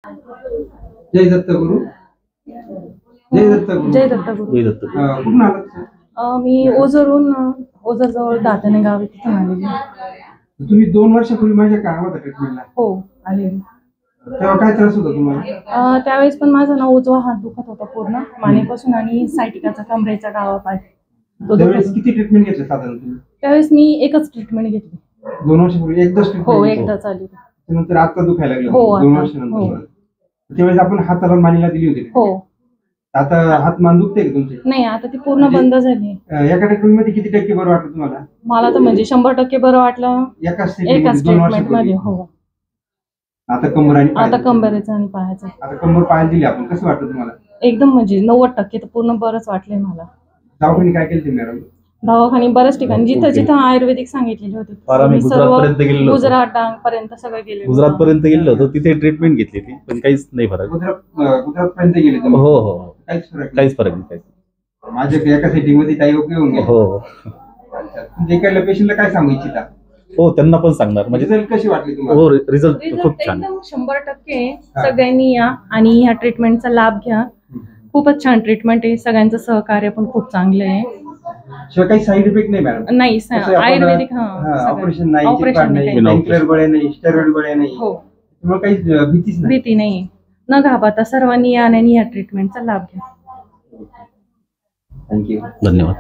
जय दत्तगुरु. जय दत्तगुरु. जय दत्तगुरु. जय दत्तगुरु. कुठून आलात? मी ओझरहून ओझरजवळ दाताने गाव आहे तिथून आलेली. तुम्ही 2 वर्षापूर्वी माझ्या गावात ट्रीटमेंटला? हो आले. तेव्हा काय त्रास होता तुम्हाला? त्यावेळेस पण माझा उजवा हात दुखत होता पूर्ण मानेपासून आणि सायटिकाचा कमरेचा डावा पाय. त्यावेळेस किती ट्रीटमेंट घेतलं साधारण तुम्ही? त्यावेळेस मी एकच ट्रीटमेंट घेतली. 2 वर्षापूर्वी एकदाच ट्रीटमेंट? हो एकदाच आली. त्यानंतर आता दुखायला लागलं? हो 2 वर्षानंतर. त्यावेळेस आपण हाताला मानेला दिली होती? हो. आता हात मान दुखते का तुमचे? नाही आता ती पूर्ण बंद झाली. एका ट्रीटमेंट मध्ये किती टक्के बरं वाटलं तुम्हाला? मला तर म्हणजे 100% बरं वाटलं एकाच ट्रीटमेंट मध्ये. हो. आता कंबर आणि आता कंबरेचं आणि पायाचं. आता कंबर पायाला दिली आपण, कसं वाटलं तुम्हाला? एकदम म्हणजे 90% तर पूर्ण बरंच वाटलंय मला. दवाखाने काय केलं मॅडम? दवाखाने बऱ्याच ठिकाणी जिथं जिथं आयुर्वेदिक सांगितलेले होते गुजरात पर्यंत सगळं गेले. गुजरात पर्यंत गेलो होतो, तिथे ट्रीटमेंट घेतली ती, पण काहीच नाही फरक. गुजरात पर्यंत गेले? हो हो. काहीच फरक नाही. माझ्या एका सेटिंग मध्ये काही उपयोग होऊन गेला? हो. इकडल्या पेशंटला काय सांगू इच्छिता? हो त्यांना पण सांगणार. म्हणजे रिझल्ट कशी वाटली तुम्हाला? हो रिझल्ट खूप छान. एकदम 100% सगळ्यांनी या आणि ह्या ट्रीटमेंटचा लाभ घ्या. खूपच छान ट्रीटमेंट आहे. सगळ्यांचं सहकार्य पण खूप चांगलं आहे. शिवाय काही साईड इफेक्ट नाही मॅडम? नाही आयुर्वेदिक. ऑपरेशन नाही, ऑपरेशन नाही, गोळ्या नाही, स्टेरॉइड गोळ्या नाही. हो. तुम्हाला काही भीतीच नाही? भीती नाही. न घाबरता सर्वांनी या आणि या ट्रीटमेंटचा लाभ घ्या. थँक्यू. धन्यवाद.